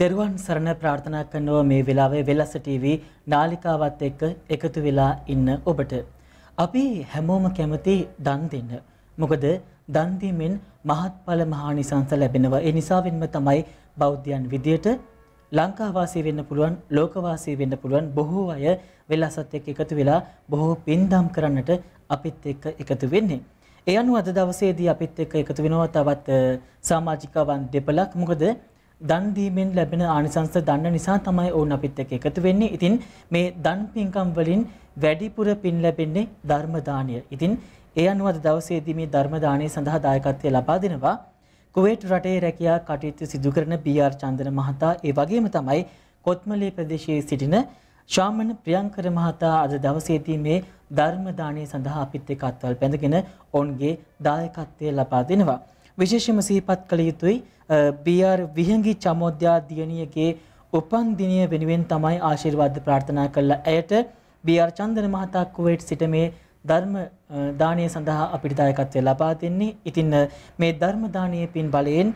තෙරුවන් සරණ ප්‍රාර්ථනා කරනවා මේ වෙලාවේ වෙලස ටීවී නාලිකාවත් එක්ක එකතු වෙලා ඉන්න ඔබට. අපි හැමෝම කැමති දන් දෙන්න. මොකද දන් දීමෙන් මහත්ඵල මහානිසංස ලැබෙනවා. ඒ නිසාවෙන්ම තමයි බෞද්ධයන් විදියට ලංකාවාසී වෙන්න පුළුවන්, ලෝකවාසී වෙන්න පුළුවන් බොහෝ අය වෙලසත් එක්ක එකතු වෙලා බොහෝ පින්දම් කරන්නට අපිත් එක්ක එකතු වෙන්නේ. ඒ අනුව අද දවසේදී අපිත් එක්ක එකතු වෙනවා තවත් සමාජිකවන් දෙපළක්. මොකද දන් දීමෙන් ලැබෙන ආනිසංස දන්න නිසා තමයි ඔවුන් අපිත් එක්ක එකතු වෙන්නේ. ඉතින් මේ දන් පින්කම් වලින් වැඩිපුර පින් ලැබෙන්නේ ධර්ම දානය. ඉතින් ඒ අනුව අද දවසේදී මේ ධර්ම දානය සඳහා දායකත්වය ලබා දෙනවා කුවේට් රටේ රැකියා කටයුතු සිදු කරන පී.ආර්. චන්දන මහතා. ඒ වගේම තමයි කොත්මලේ ප්‍රදේශයේ සිටින ශාමන ප්‍රියංකර මහතා අද දවසේදී මේ ධර්ම දානය සඳහා අපිත් එක්ක අත්වල් බැඳගෙන ඔවුන්ගේ දායකත්වය ලබා දෙනවා. විශේෂම සිහිපත් කළ යුතුයි බී.ආර්. විහංගි චමෝද්‍යා දියණියගේ උපන් දිනය වෙනුවෙන් තමයි ආශිර්වාද ප්‍රාර්ථනා කළ ඇයට බී.ආර්. චන්දන මහතා කුවේට් සිට මේ ධර්ම දානය සඳහා අපිට දායකත්වය ලබා දෙන්නේ. ඉතින් මේ ධර්ම දානයේ පින් බලයෙන්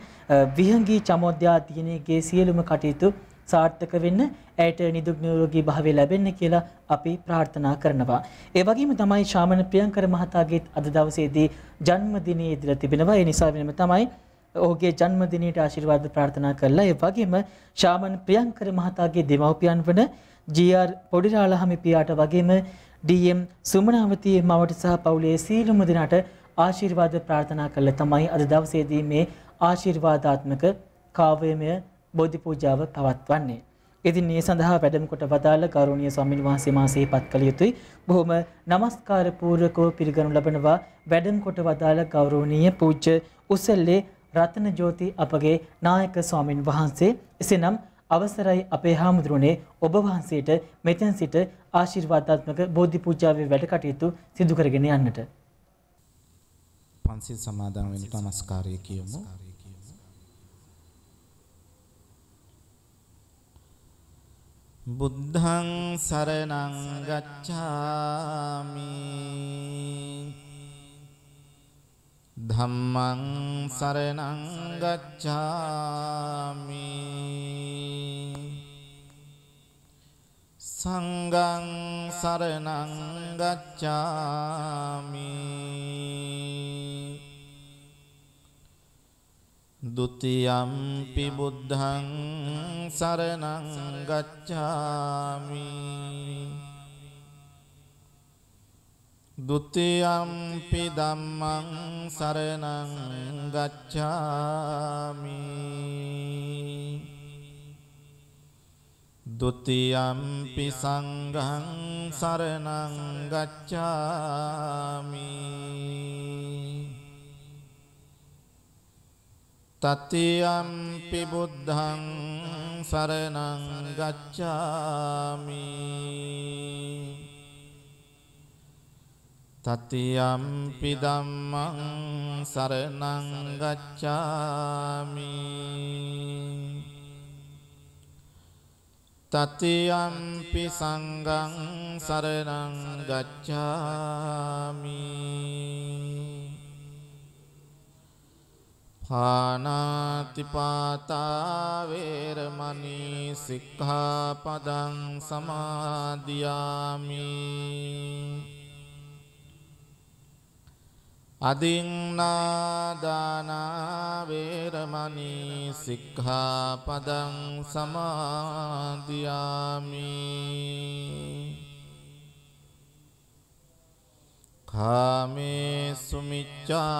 විහංගි චමෝද්‍යා දියණියගේ සියලුම කටයුතු සාර්ථක වෙන්න ඇයට නිදුක් නිරෝගී භාවය ලැබෙන්න කියලා අපි ප්‍රාර්ථනා කරනවා. ඒ වගේම තමයි ශාමන ප්‍රියංකර මහතාගේ අද දවසේදී ජන්මදිනය ඉදිරිය තිබෙනවා. ඒ නිසා වෙනම තමයි ඔහුගේ ජන්මදිනයට ආශිර්වාද ප්‍රාර්ථනා කළා. ඒ වගේම ශාමන ප්‍රියංකර මහතාගේ දෙමව්පියන් වන ජී.ආර්. පොඩිරාළහමි පියාට වගේම ඩී.එම්. සුමනාවති මවට සහ පවුලේ සියලුම දෙනාට ආශිර්වාද ප්‍රාර්ථනා කළ තමයි අද දවසේදී මේ ආශිර්වාදාත්මක කාව්‍යමය බෝධි පූජාව පවත්වන්නේ. ඉතින් මේ සඳහා වැඩම කොට වදාළ ගෞරවනීය ස්වාමීන් වහන්සේ මා සිහිපත් කළ යුතුයි. බොහොම নমස්කාර පූර්වකව පිළිගනු ලබනවා වැඩම කොට වදාළ ගෞරවනීය පූජ්‍ය උසල්ලේ රතන ජෝති අපගේ නායක ස්වාමීන් වහන්සේ. එසේනම් අවසරයි අපේ හාමුදුරනේ ඔබ වහන්සේට මෙතෙන් සිට ආශිර්වාදාත්මක බෝධි පූජාවේ වැඩ කටයුතු සිදු කරගෙන යන්නට. පන්සිල් සමාදන් වෙන්න নমස්කාරය කියමු. බුද්ධං සරණං ගච්ඡාමි ධම්මං සරණං ගච්ඡාමි සංඝං සරණං ගච්ඡාමි ဒုတိယံ පි බුද්ධං සරණං ගච්ඡාමි ဒုတိယံ පි ධම්මං සරණං ගච්ඡාමි ဒုတိယံ පි සංඝං සරණං ගච්ඡාමි තතියම්පි බුද්ධං සරණං ගච්ඡාමි තතියම්පි ධම්මං සරණං ගච්ඡාමි තතියම්පි සංඝං සරණං ගච්ඡාමි පාණාතිපාතා වේරමණී සික්ඛාපදං සමාදියාමි අදින්නාදානා වේරමණී සික්ඛාපදං සමාදියාමි කාමේසු මිච්ඡාචාරා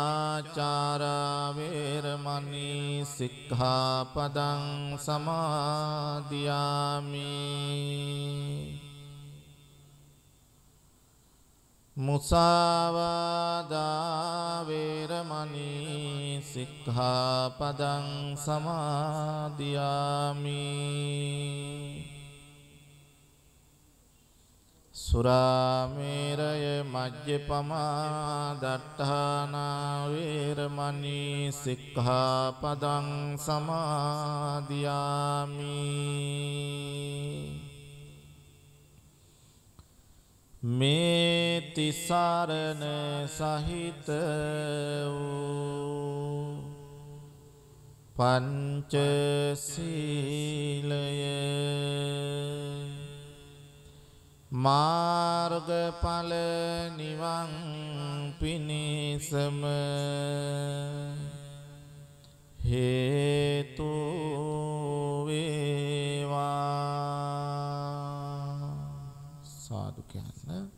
වේරමණී සික්ඛාපදං සමාදියාමි මුසාවාදා වේරමණී සික්ඛාපදං සමාදියාමි සුරාමේරය මජ්ජපමා දට්ඨානා වේරමණී සික්ඛාපදං සමාදියාමි මේ තිසරණ සහිත වූ පංචසීලය මාර්ගඵල නිවන් පිණිසම හේතු වේවා. සාදු කියන්න.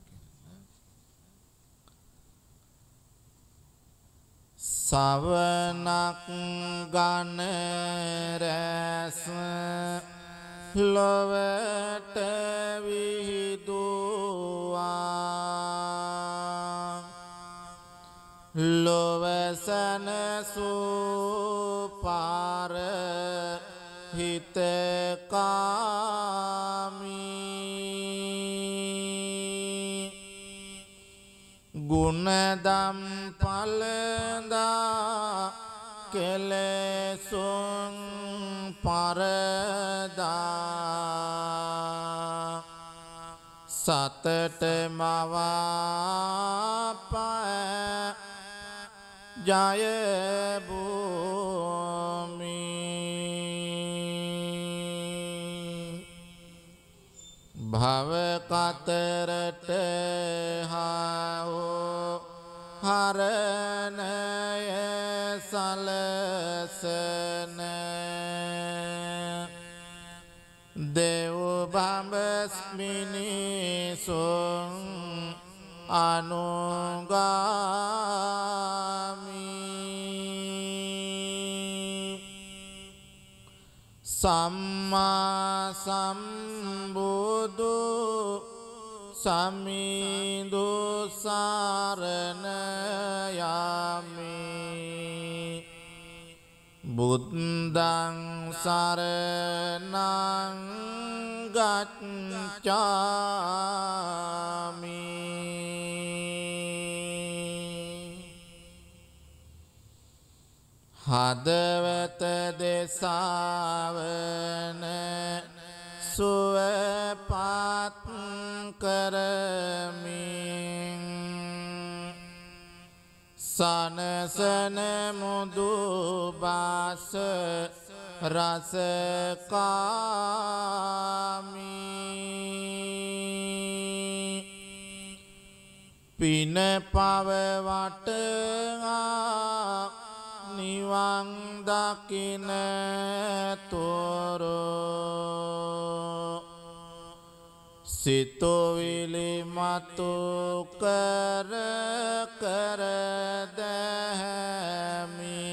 සවනක් ගන රැස් ලොවට විහිදුවා ලොවසන සුපාර හිතකාමී ගුණදම් පලදා කෙලෙසුන් පරදා සතට මවාපෑ ජය භූමි භව කතරට හාවෝ හරණය සලසන දෙව් බඹස්මිනිසුන් අනුගාමී සම්මා සම්බුදු සමිඳු සරණ යමි බුද්ධං සරණං ගච්ඡාමි හදවත දෙසාවන සුවපත් කරමින් සනසන මුදු බාස රසකාමී පින පව වටා නිවන් දකින තොරෝ සිතුවිලි මතු කර කර දැමි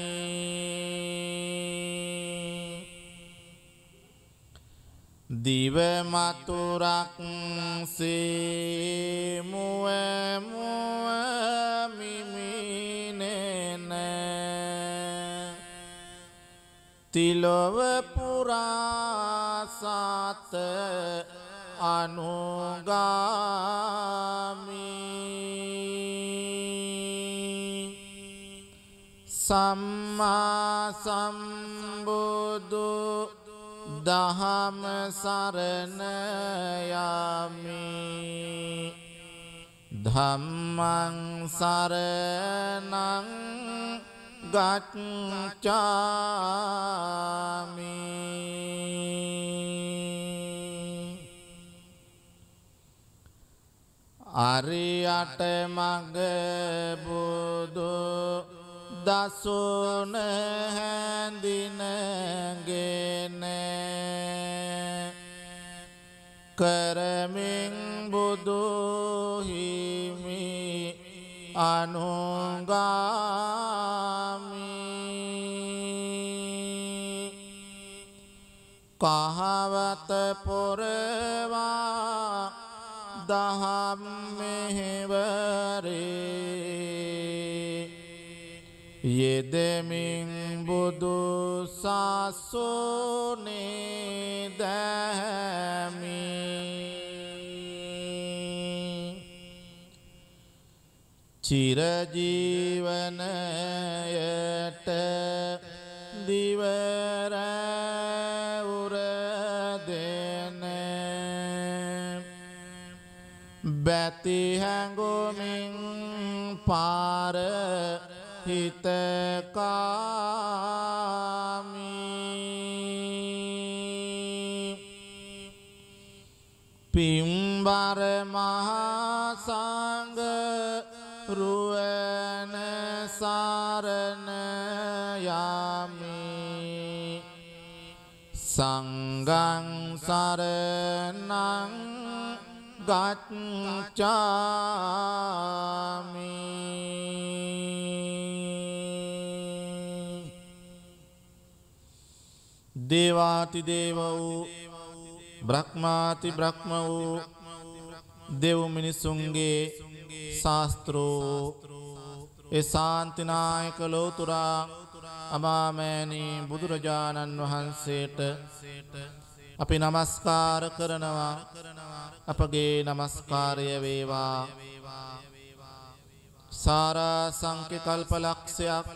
දිව මතුරක් සේ මුව මුව මිමිනෙන තිලොව පුරා සත අනුගාමී සම්මා සම්බුදු දහම සරණ යමි ධම්මං සරණං ගච්ඡාමි අරියට මග බුදු දසුන හැඳිනගෙන කරමින් බුදු හිමි අනුගාමී කහවත පොරවා දහම් මෙහෙවරේ යෙදෙමින් බුදු සසුනේ දැමි චිරජීවනයට දිවර උරදෙන බැති හැඟුමින් පාර හිත පිම්බර මහා සංඝ රුවන සරණ යමි සංඝං සරණං ගච්ඡාමි දේවාති දේව වූ බ්‍රහ්මාති බ්‍රහ්ම වූ දෙව් මිනිසුන්ගේ ශාස්ත්‍රෝ ඒ ශාන්තිනායක ලෝතුරා අමාමෑණී බුදුරජාණන් වහන්සේට අපි නමස්කාර කරනවා අපගේ නමස්කාරය වේවා සාරා සංඛ්‍ය කල්පලක්ෂයක්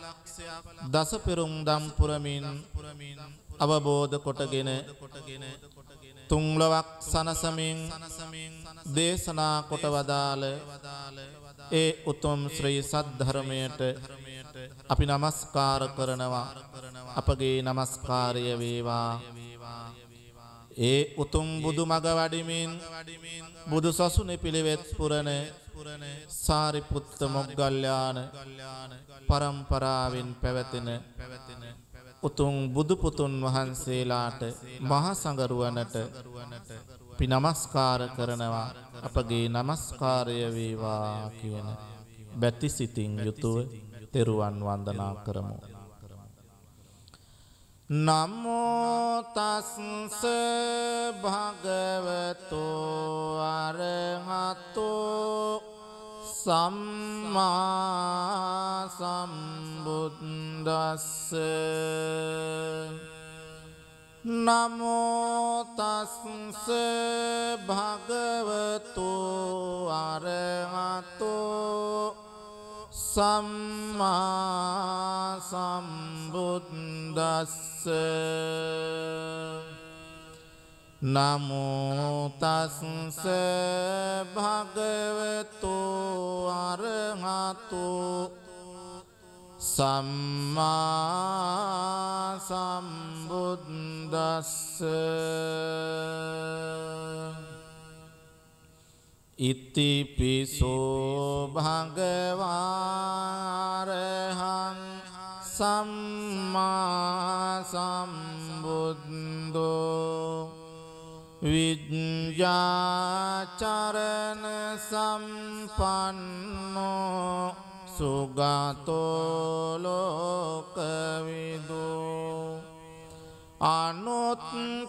දස පෙරුම් දම් පුරමින් අවබෝධ කොටගෙන තුන්ලොවක් සනසමින් දේශනා කොට වදාළ ඒ උතුම් ශ්‍රී සද්ධර්මයට අපි නමස්කාර කරනවා අපගේ නමස්කාරය වේවා ඒ උතුම් බුදු මග වඩිමින් බුදු සසුනේ පිළිවෙත් පුරන සාරිපුත්ත මොග්ගල්ලාන පරම්පරාවෙන් පැවතෙන උතුම් බුදු පුතුන් වහන්සේලාට මහා සංඝරුවනට අපි නමස්කාර කරනවා අපගේ නමස්කාරය වේවා කියන බැති සිතින් යුතුව තෙරුවන් වන්දනා කරමු. නමෝ තස්ස භගවතෝ අරහතෝ සම්මා සම්බුද්දස්ස නමෝ තස්ස භගවතෝ අරහතෝ සම්මා සම්බුද්දස්ස නමෝ තස්ස භගවතෝ අරහතෝ සම්මා සම්බුද්දස්ස ඉතිපිසෝ භගවාරහං සම්මා සම්බුද්ධෝ විඤ්ඤාචරණ සම්පන්නෝ සුගතෝ ලෝකවිදෝ අනුත්තරෝ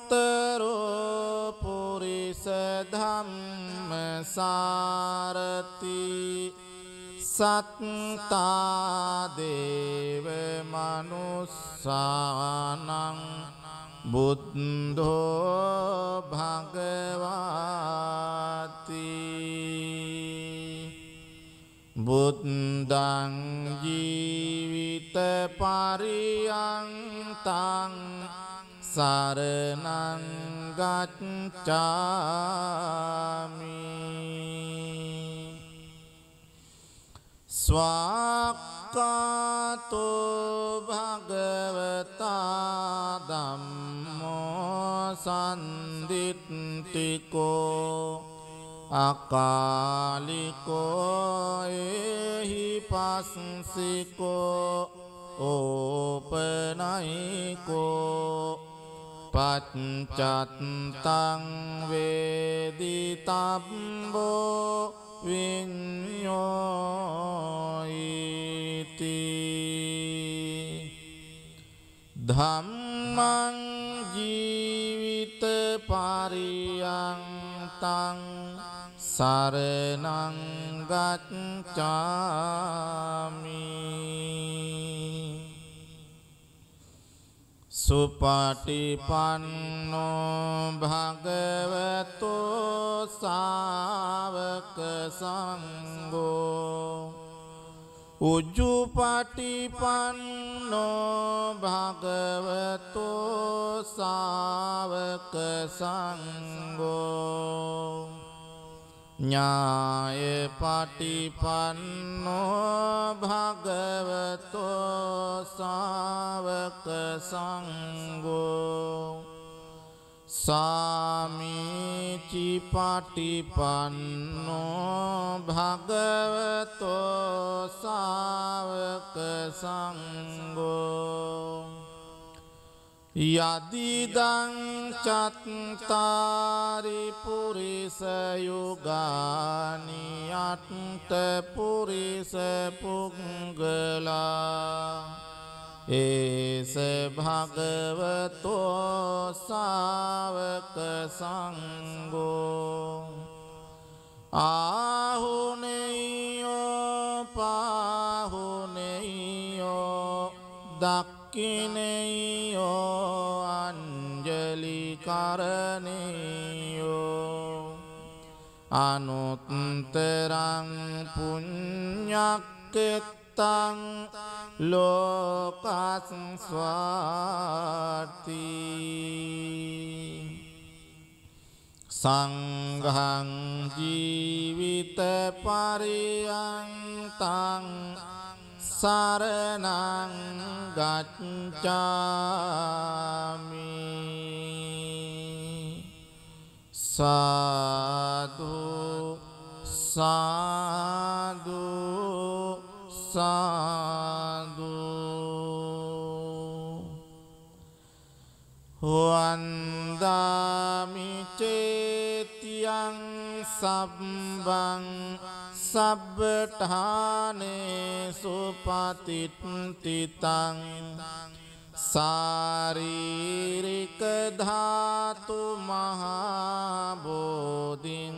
පුරිස ධම්මසාරති සත්තා දේව මනුස්සානං බුද්ධෝ භගවාති බුද්ධං ජීවිත පරියන්තං සරණං ගච්ඡාමි ස්වාක්ඛාතෝ භගවතා ධම්මෝ සම්දිත්තිකෝ අකාලිකෝ එහි පස්සිකෝ ඕපනයිකෝ පච්චත්තං වේදිතබ්බෝ විඤ්ඤෝයිති ධම්මං ජීවිත පරියන්තං සරණං ගච්ඡාමි සුපටිපන්නෝ භගවතෝ ශාවක සංඝෝ උජ්ජුපටිපන්නෝ භගවතෝ ශාවක සංඝෝ ඥාය පටිපන්නෝ භගවතෝ සාවක සංඝෝ සාමීචි පටිපන්නෝ භගවතෝ සාවක සංඝෝ යදිදං චත්තාරි පුරිස යුගානි අට්ඨ පුරිස පුංගලා ඒස භගවතෝ සාවක සංඝෝ ආහුනේයෝ පාහුනේයෝ දක්ඛිනේයෝ අංජලි කරණේයෝ අනුත්තරං පුඤ්ඤක්ඛෙත්තං ලෝකස්වාති සංඝං ජීවිත පරියන්තං සරණං ගච්ඡාමි සාදු සාදු සාදු වන්දාමි චේතියං සබ්බං සබ්බඨානේ සුපතිට්ඨිතං සාරීරික ධාතු මහා බෝධින්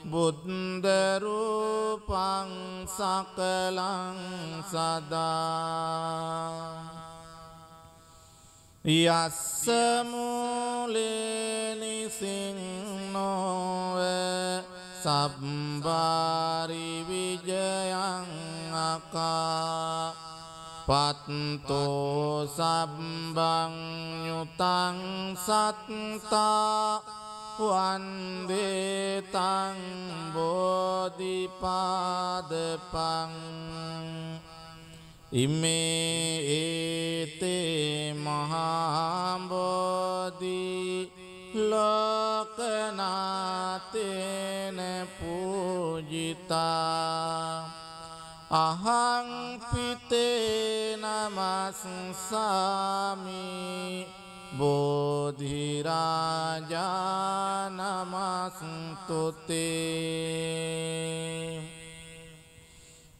බුද්ධ රූපං සකලං සදා යස්ස මූලේ නිසින්නෝ සබ්බාරි විජයං අකා පත්තෝ සබ්බං යුතං සත්තා වන්දේ තං බෝධිපාදපං ඉමේ ඒතේ මහා බෝධි ලෝකනාතේන පූජිතා අහං පිතේ නමස්සාමි බෝධි රාජා නමස්තුතේ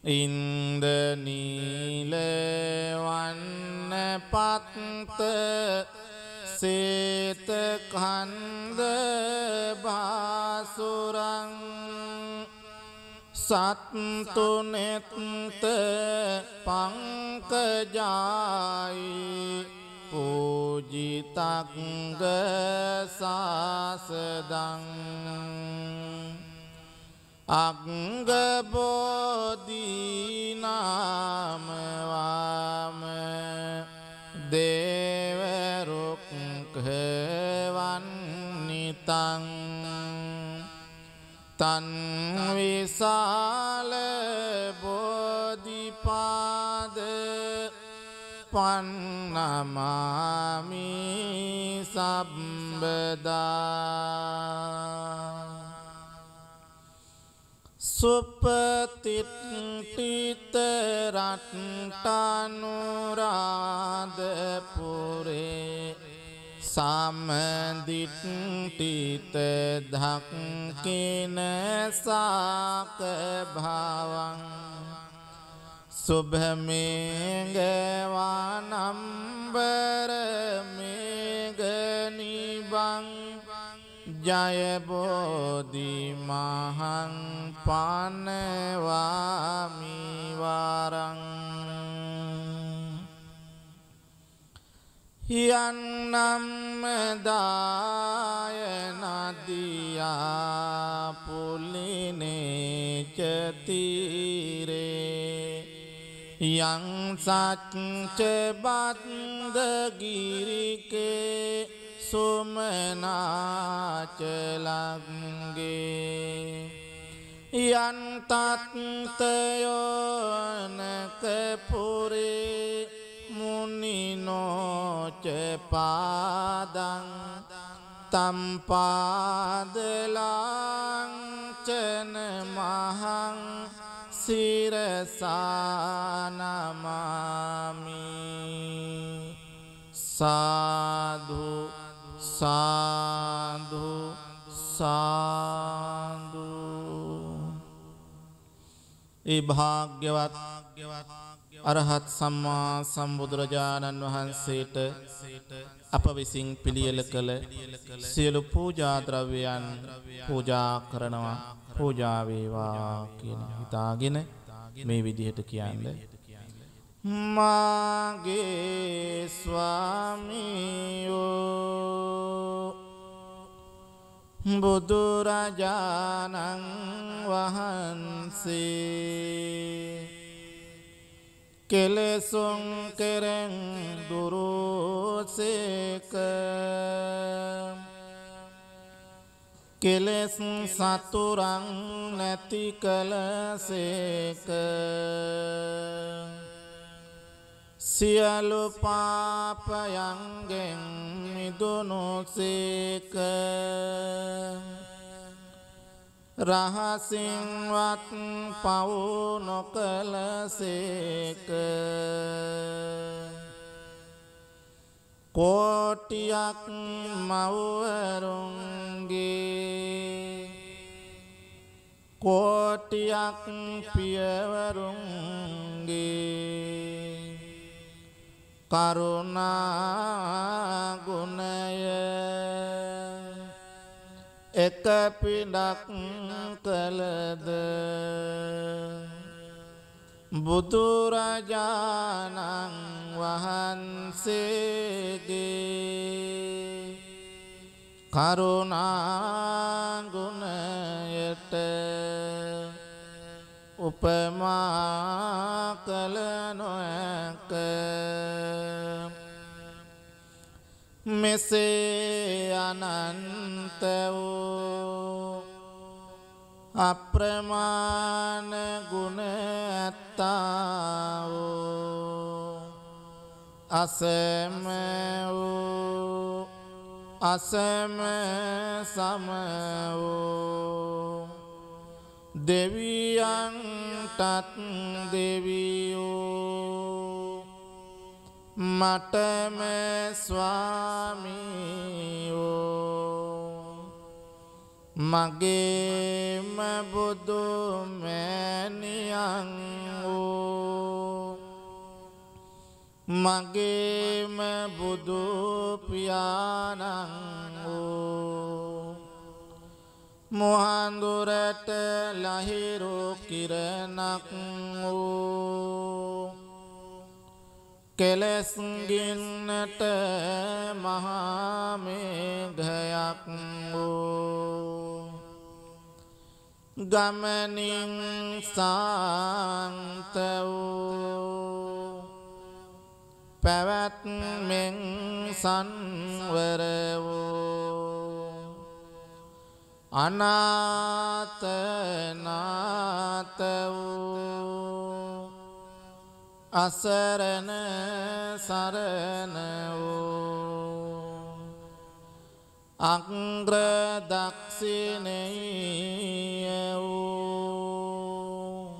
ඉන්දනීල වන්න පත්ත සේත කන්ද බාසුරං සත්තුනෙත්ත පංකජායි පූජිතංග සාසදං අංගබෝධී නාමවාම දේවරුක්ඛවන්නිතං තන් විසාල බෝධිපාද පන්නමාමි සම්බදා සුපතිට්ඨිත රට්ටනුරාධපුරේ සම්දිට්ඨිත ධක්ඛින සාක භවං සුභමේඝවනම්බර මේඝනිබං ජය බෝධි මහං පනවාමි වරං යන්නම් දාය නදියා පුලිනේ චතිරේ යං සච්ච බද්දගිරිකේ සුමනාචලංගේ යන්තත්තයෝනක පුරේ මුනිනෝච පාදං තම්පාදලාංචන මහං සිරසානමාමි සාධු සාධු සාධු. ඒ භාග්‍යවත් අරහත් සම්මා සම්බුදුරජාණන් වහන්සේට අප විසින් පිළියෙල කළ සියලු පූජා ද්‍රව්‍යයන් පූජා කරනවා. පූජා වේවා කියන හිතාගෙන මේ විදිහට කියන්නේ මාගේ ස්වාමියෝ බුදුරජාණන් වහන්සේ කෙලෙසුන් කෙරෙන් දුරුසේක කෙලෙස් සතුරන් නැති කලසේක සියලු පාපයන්ගෙන් මිදුණුසේක රහසින්වත් පව් නොකලසේක කෝටියක් මව්වරුන්ගේ කෝටියක් පියවරුන්ගේ කරුණා ගුණය එක පිඩක් කළද බුදුරජාණන් වහන්සේගේ කරුණා ගුණයට උපමා කළ නොහැක. මෙසේ අනන්ත වූ අප්‍රමාණ ගුණ ඇත්තා වූ අසම වූ අසම සම වූ දෙවියන්ටත් දෙවියෝ මටම ස්වාමියෝ මගේම බුදු මෑණියන් වූ මගේම බුදු පියාණන් වූ මුහඳුරට ලහිරු කිරණක් වූ කෙලෙස් ගින්නට මහා මේඝයක් වූ ගමනින් සාන්ත වූ පැවැත්මෙන් සංවර වූ අනාථ නාථ වූ අසරණ සරණ වූ අග්‍ර දක්ෂිණේය වූ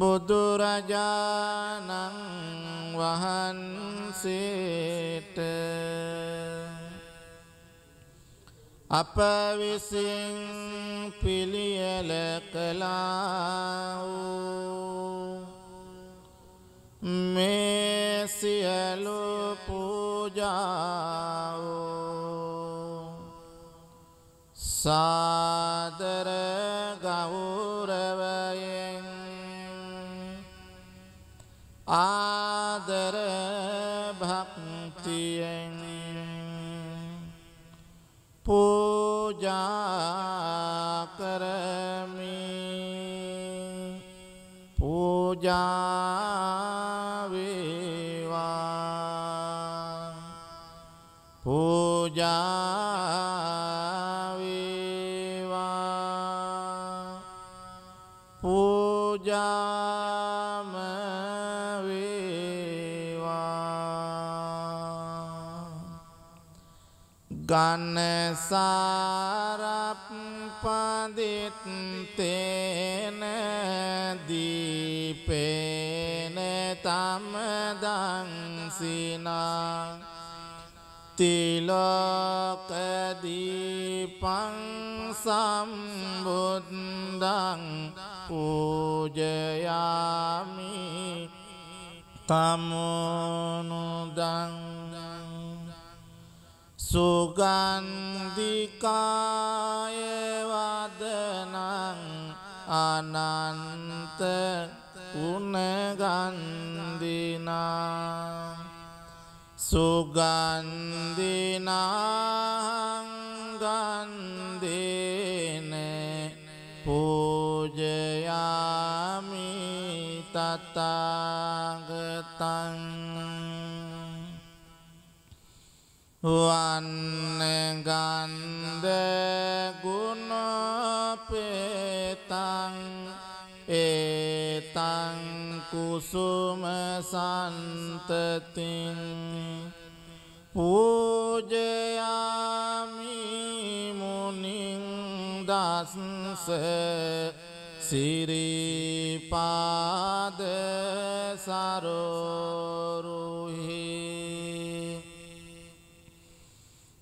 බුදුරජාණන් වහන්සේට අප විසින් පිළියෙල කළා වූ මේ සියලු පූජාව සාදර ගෞරවයෙන් ආදර භක්තියෙන් පූජා කරමි පූජා වේවා පූජා වේවා ගනසාරප්පදිත්තේන දීපේන තමදංසිනා තිලෝකදීපං සම්බුද්ධං පූජයාමි තමනුදං සුගන්ධිකාය වදනං අනන්ත උනගන්ධිනා සුගන්ධිනාං ගන්ධේන පූජයාමි තථාගතං වන්නගන්ධ ගුණපේතං ඒතං කුසුම සන්තතින් පූජයාමි මුනිං දස්ස සිරිපාද සරෝරුහි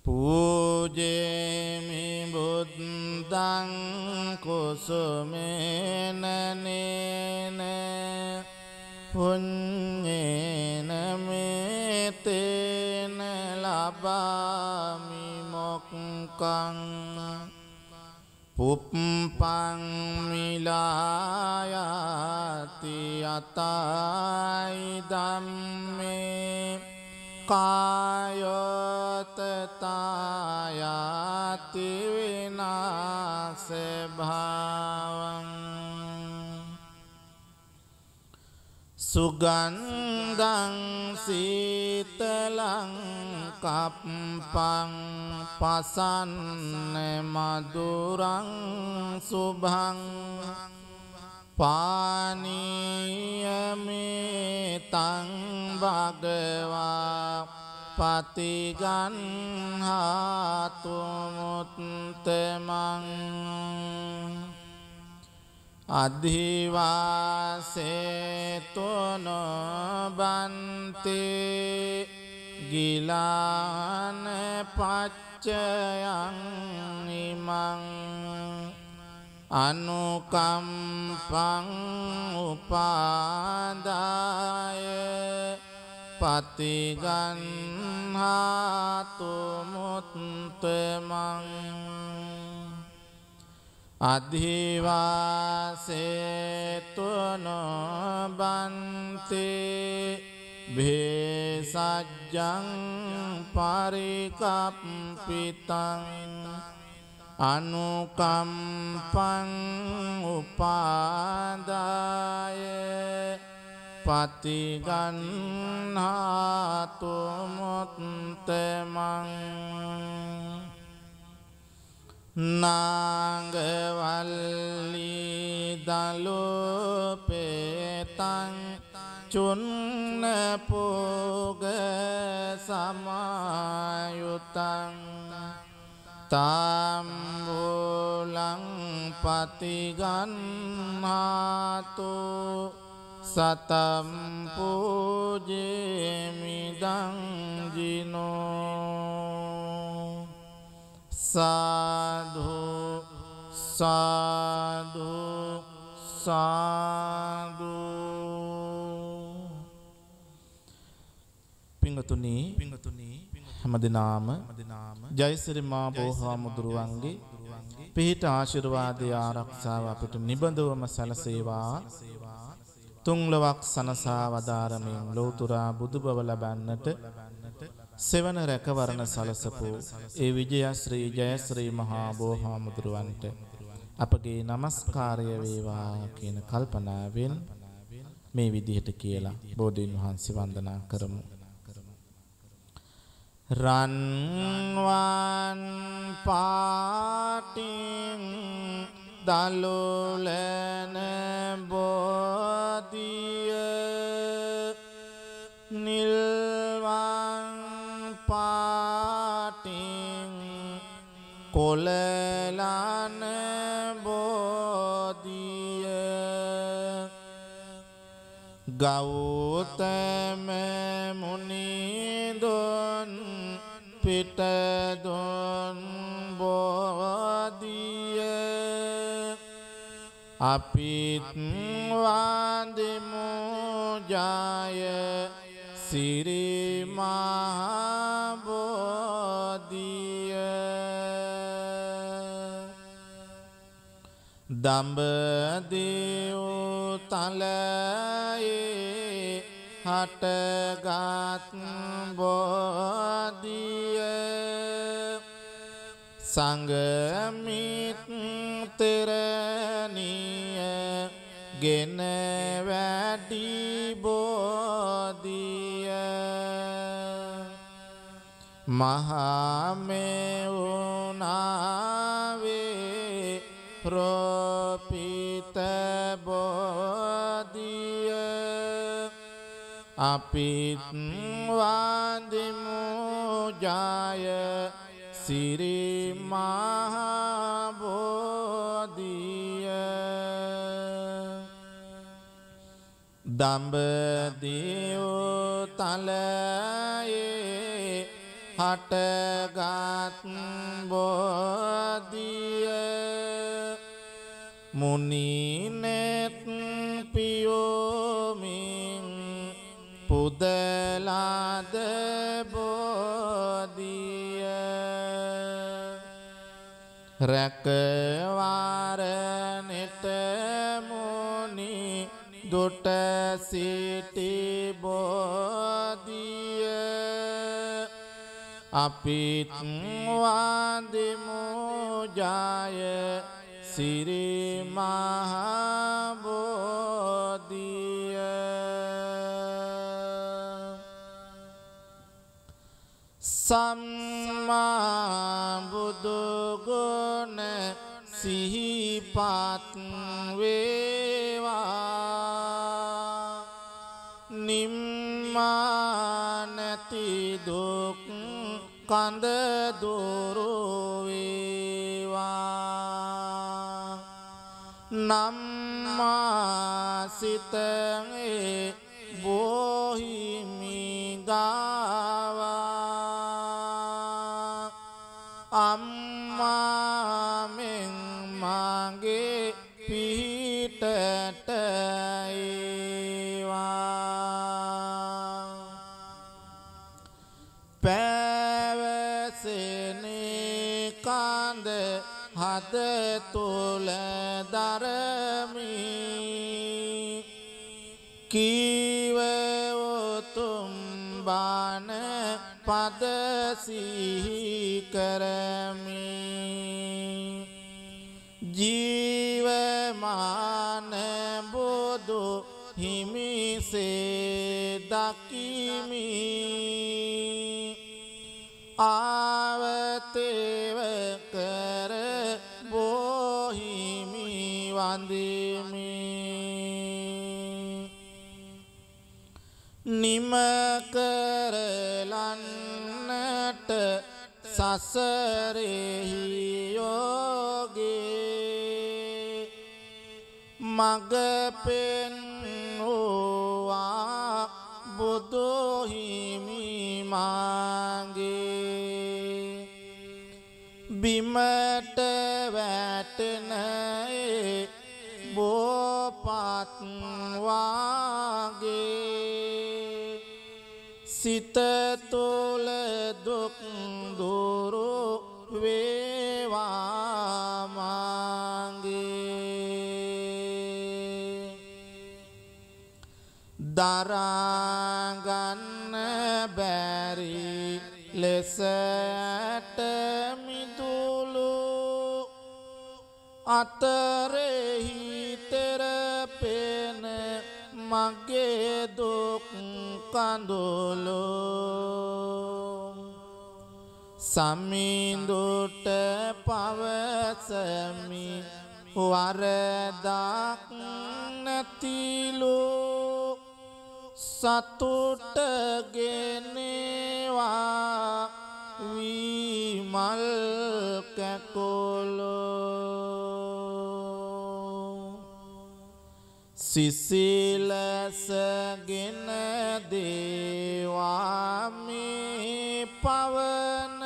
පූජේමි බුද්ධං කුසුමේන නේන පුඤ්ඤේන මේතේන ලබාමි මොක්ඛං පුප්පං මිලායති අතයි ධම්මේ කායතතායති විනාශ භාවං සුගන්ධං සීතලං කප්පං පසන්න මధుරං සුභං පානීයමේතං භගවා පතිගන්හාතු මුත්තමං අධිවාසේතොන බන්තේ ගිලාන පච්චයං ඉමං අනුකම්පං උපාදාය පතිගන්හාතු මුත්තමං අධිවාසේතොන බන්තේ භේසජ්ජං පරිකප්පිතං අනුකම්පං උපාදාය පතිගන්හාතු මුත්තමං නාගවල්ලී දලෝපේතං චුන්න පෝග සමායුතං තාම්බුලං පතිගන්හාතු සතම් පූජේමිදං ජිනෝ සාධු සාධු සාධු පිංගතුනි හැමදෙනාම ජයසිරි මා බෝහාමුදුරුවන්ගේ පිහිට ආශිර්වාදය ආරක්ෂාව අපිට නිබඳවම සැලසේවා. තුන්ලොවක් සනසා වදාරමින් ලෞතුරා බුදුබව ලබන්නට සෙවන රැකවරණ සලසපු ඒ විජයශ්‍රී ජයශ්‍රී මහා බෝහාමුදුරුවන්ට අපගේ නමස්කාරය වේවා කියන කල්පනාවෙන් මේ විදිහට කියලා බෝධීන් වහන්සේ වන්දනා කරමු. රන්වන් පාටින් දලුලන බෝධිය නිල්වන් පාටින් පොළලන බෝධිය ගෞතම මුනිදුන් පිටදුන් බෝධිය අපිත් වන්දිමු ජය සිරි මහා බෝධිය දඹදිව් තලයේ හටගත් බෝධිය සංගමිත්තරණිය ගෙන වැඩි බෝධිය මහමෙවුනාවේ ප්‍රෝපිත බෝධිය අපිත් වන්දිමු ජය සිරි මහා බෝධිය දඹදිව් තලයේ හටගත් බෝධිය මුනිනෙත් පියෝමින් පුදලාද බෝධිය රැකවාරනෙට මුනි දුට සිටි බෝධිය අපිත් වන්දිමු ජය සිරි මහා බෝධිය සම්මා බුදු ගුණ සිහිපත් වේවා නිම්මා නැති දුක් කඳ දුරු වේවා නම්මා සිතේ බොහිමි ගාවා අම්මා මෙන් මගේ පිහිටට ඒවා පැවසෙනේ කඳ හද තුල දරමි කීව උතුම් බණ පද සිහි කරමි ජීවමාන බුදු හිමිසේ දකිමි ආවතේව කර බොහිමි වන්දිමි නිම කරලන්නට සසරෙහි යෝගේ මග පෙන්වුවා බුදු හිමි මාගේ බිමට වැටෙනේ බෝපත් වාගේ සිත තුළ දුක් දුරු වේවා මාගේ දරාගන්න බැරි ලෙසට මිදුළු අතරෙහි තෙරපෙන මගේ දුක් කඳුළු සමිඳුට පවසමි වරදක් නැතිලු සතුට ගෙනවා විමල් කැට සිසිලසගෙන දේවාමේ පවන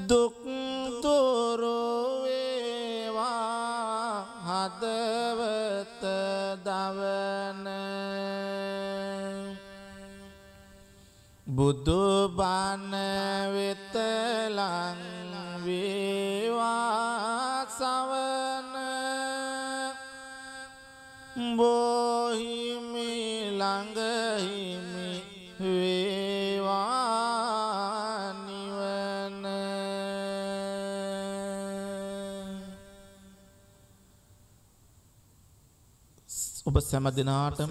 දුක් දුරු වේවා හදවත දවන බුදු බණ වෙත ලං වේවා සවන බොහිමි ළඟහිමි වේවා නිවන ඔබ සෑම දිනාටම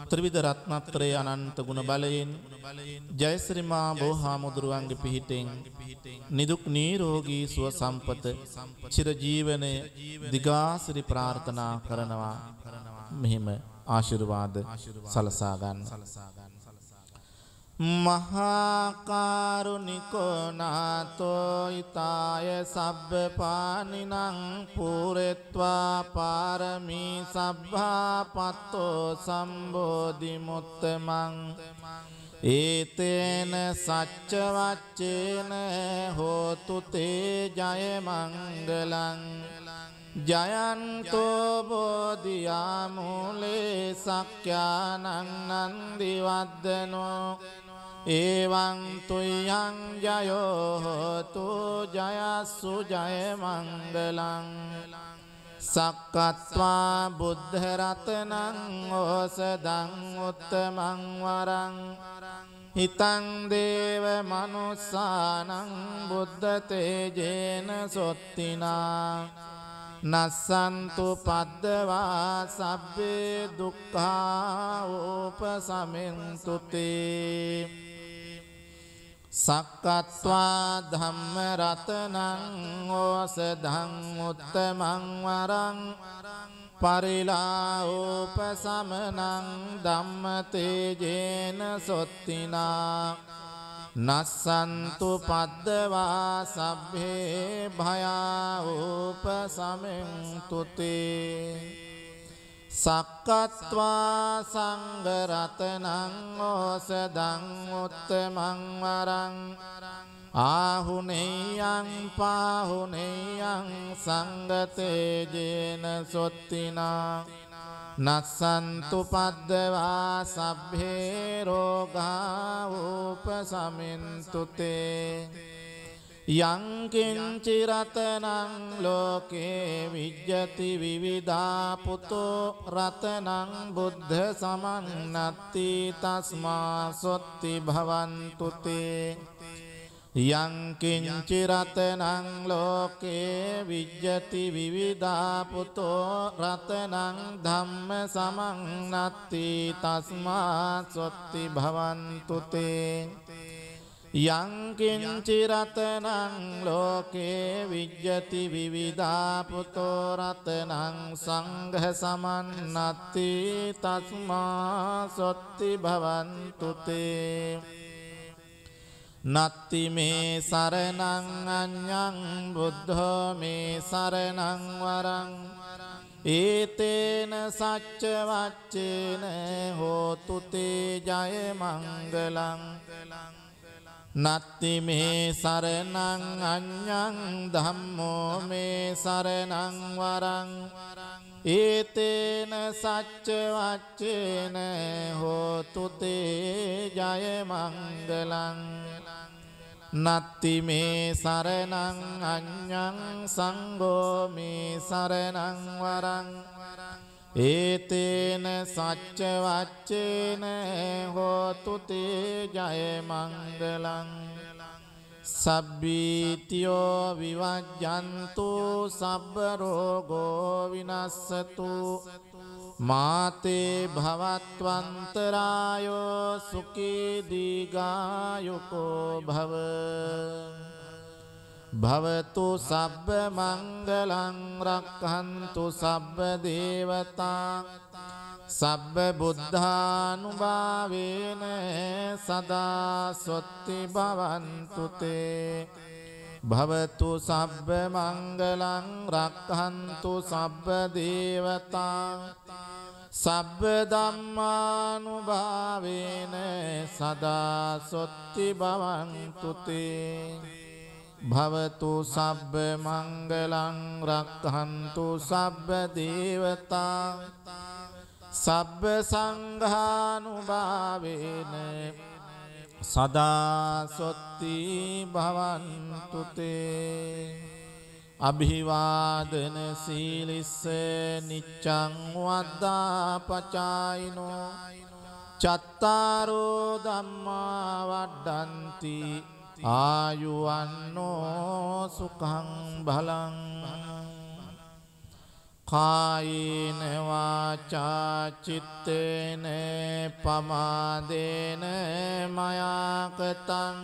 ත්‍රිවිධ රත්නත්‍රයේ අනන්ත ගුණ බලයෙන් ජයශ්‍රී මා බෝහාමුදුරුවන්ගේ පිහිටෙන් නිදුක් නිරෝගී සුව සම්පත චිරජීවනය දිගාසිරි ප්‍රාර්ථනා කරනවා මෙහිම ආශිර්වාද සලසා ගන්න. මහා කරුණිකෝ නාතෝ ඊතාය සබ්බ පානිනං පුරෙත්වා පාරමී සබ්බා පත්තෝ සම්බෝධි මුත්තමං ඒතේන සච්ච වච්චේන හෝතු තේ ජය මංගලං ජයන්තෝ බෝධියා මූලේ සක්ඛානං නන්දි වද්දනෝ එවං තුයං ජයෝ හෝතු ජයස්සු ජය මංගලං සක්කත්වා බුද්ධ රතනං ඕසදං උත්තමං වරං හිතං දේව මනුස්සානං බුද්ධ තේජේන සොත්තිනා නස්සන්තු පද්දවා සබ්බේ දුක්ඛා උපසමෙන්තු තේ සක්කත්වා ධම්ම රතනං ඕසදං උත්තමං වරං පරිලා උපසමනං ධම්ම තේජේන සොත්තිනා නස්සන්තු පද්දවා සබ්බේ භයා උපසමෙන්තු තේ සක්කත්වා සංඝ රතනං ඕසදං උත්තමං වරං ආහුනේයං පාහුනේයං සංඝ තේජේන සොත්තිනා නස්සන්තු පද්දවා සබ්බේ රෝගා උපසමින්තු තේ යං කිංචි රතනං ලෝකේ විජ්ජති විවිධා පුතෝ රතනං බුද්ධ සමන්නත්ති තස්මා සොත්ති භවන්තු තේ යං කිංචි රතනං ලෝකේ විජ්ජති විවිධා පුතෝ රතනං ධම්ම සමන්නත්ති තස්මා සොත්ති භවන්තු තේ යං කිංචි රතනං ලෝකේ විජ්ජති විවිධා පුතෝ රතනං සංඝ සමන්නත්ති තස්මා සොත්ති භවන්තු තේ නත්ති මේ සරණං අඤ්ඤං බුද්ධෝ මේ සරණං වරං ඒතේන සච්ච වච්චේන හෝතු තේ ජය මංගලං නත්ති මේ සරණං අඤ්ඤං ධම්මෝ මේ සරණං වරං ඒතේන සච්ච වච්චේන හෝතු තේ ජය මංගලං නත්ති මේ සරණං අඤ්ඤං සංඝෝ මේ සරණං වරං ඒතේන සච්ච වච්චේන හෝතු තේ ජය මංගලං සබ්බීතියෝ විවජ්ජන්තු සබ්බ රෝගෝ විනස්සතු මාතේ භවත්වන්තරායෝ සුඛී දීඝායුකෝ භව භවතු සබ්බ මංගලං රක්ඛන්තු සබ්බ දේවතා සබ්බ බුද්ධානුභාවේන සදා සොත්ති භවන්තු තේ භවතු සබ්බ මංගලං රක්ඛන්තු සබ්බ දේවතා සබ්බ ධම්මානුභාවේන සදා සොත්ති භවන්තු තේ භවතු සබ්බ මංගලං රක්ඛන්තු සබ්බ දේවතා සබ්බ සංඝානුභාවේන සදා සොත්ති භවන්තු තේ අභිවාදන සීලිස්ස නිච්ඡං වද්දාපචායිනෝ චත්තාරෝ ධම්මා වඩ්ඩන්ති ආයුවන්නෝ සුඛං බලං කායේන වාචා චිත්තේන පමාදේන මයා කතං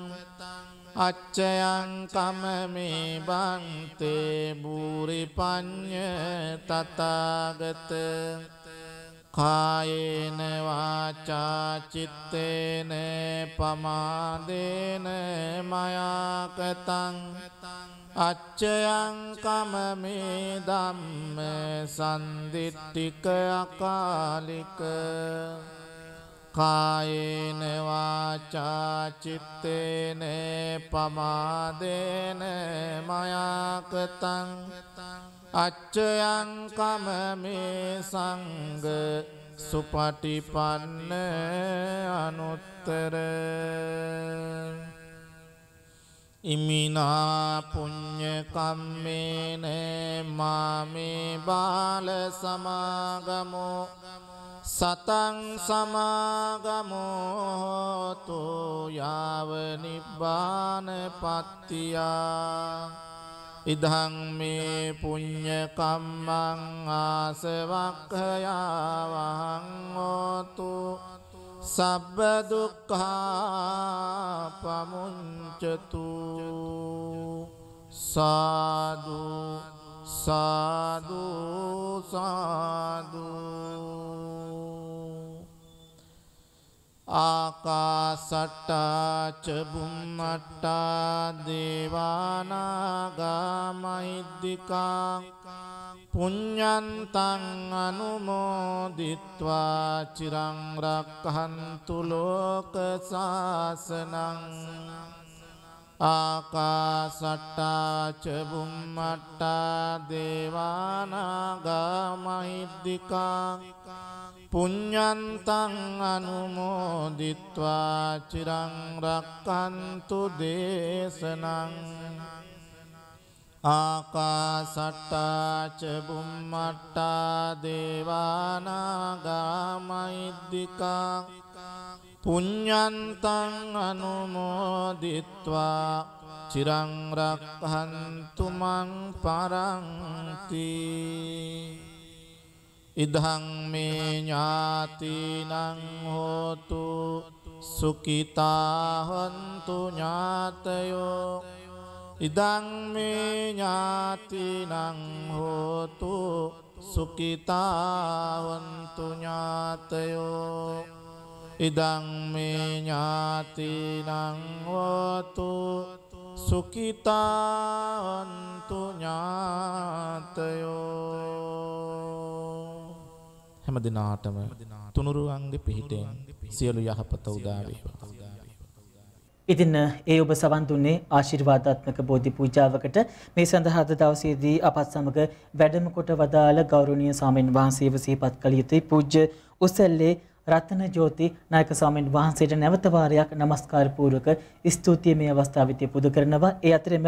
අච්චයං කමමේ බන්තේ බුරි පඤ්ඤ තථාගත කායේන වාචා චිත්තේන පමාදේන මයා කතං අච්චයං කමමේ ධම්ම සම්දිට්ඨික අකාලික කායේන වාචා චිත්තේන පමාදේන මයා කතං අච්චයං කමමේ සංඝ සුපටිපන්න අනුත්තර ඉමිනා පුඤ්ඤ කම්මේන මාමේ බාල සමාගමෝ සතං සමාගමෝ තු යාව නිබ්බාන පත්තියා ඉදං මේ පුඤ්ඤ කම්මං ආසවක්ඛයාවහං හෝතු සබ්බ දුක්ඛා පමුඤ්චතු සාදු සාදු සාදු ආකාසට්ටා ච බුම්මට්ටා දේවානාගා මහිද්దికා පුඤ්ඤන්තං අනුමෝදිත්වා චිරං රක්ඛන්තු ලෝක සාසනං ආකාසට්ටා ච බුම්මට්ටා දේවානාගා මහිද්దికා පුඤ්ඤන්තං අනුමෝදිත්වා චිරං රක්ඛන්තු දේශනං ආකාසට්ටා ච බුම්මට්ටා දේවානාගා මහිද්దికා පුඤ්ඤන්තං අනුමෝදිත්වා චිරං රක්ඛන්තු මං පරන්ති ඉදං මේ ඥාතිනං හෝතු සුඛිතා හොන්තු ඥාතයෝ ඉදං මේ ඥාතිනං හෝතු සුඛිතා හොන්තු ඥාතයෝ ඉදං මේ ඥාතිනං හෝතු සුඛිතා හොන්තු ඥාතයෝ හැම දිනාටම තුනුරුවන්ගේ පිහිටෙන් සියලු යහපත උදා වේවා. ඉතින් ඒ ඔබ සවන් දුන්නේ ආශිර්වාදාත්මක බෝධි පූජාවකට. මේ සඳහා අද දවසේදී අපත් සමග වැඩම කොට වදාළ ගෞරවනීය ස්වාමීන් වහන්සේව සිහිපත් කළ යුතුයි. පූජ්‍ය උසල්ලේ රතන ජෝති නායක ස්වාමීන් වහන්සේට නැවත වාරයක් නමස්කාර පූර්වක ස්තුතිය මේ අවස්ථාවේදී පුද කරනවා. ඒ අතරෙම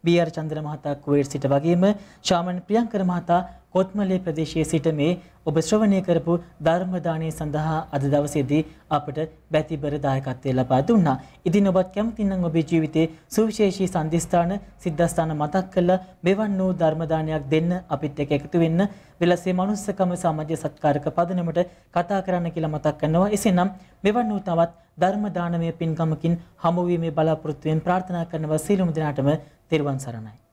බී.ආර්. චන්ද්‍ර මහතා කුවේට් සිට වගේම ශාමන් ප්‍රියංකර මහතා කොත්මලේ ප්‍රදේශයේ සිට මේ ඔබ ශ්‍රවණය කරපු ධර්ම දානය සඳහා අද දවසේදී අපට බැතිබර දායකත්වය ලබා දුන්නා. ඉතින් ඔබත් කැමති නම් ඔබේ ජීවිතයේ සුවිශේෂී සම්දිස්ථාන සිද්ධාස්ථාන මතක් කරලා මෙවන් වූ ධර්ම දානයක් දෙන්න අපිත් එක්ක එකතු වෙන්න වෙලසේ මනුස්සකම සමාජ සත්කාරක පදනමට කතා කරන්න කියලා මතක් කරනවා. එසේනම් මෙවන් වූ තවත් ධර්ම දානමය පින්කමකින් හමු වීමේ බලාපොරොත්තුවෙන් ප්‍රාර්ථනා කරනවා. සියලුම දෙනාටම තෙරුවන් සරණයි.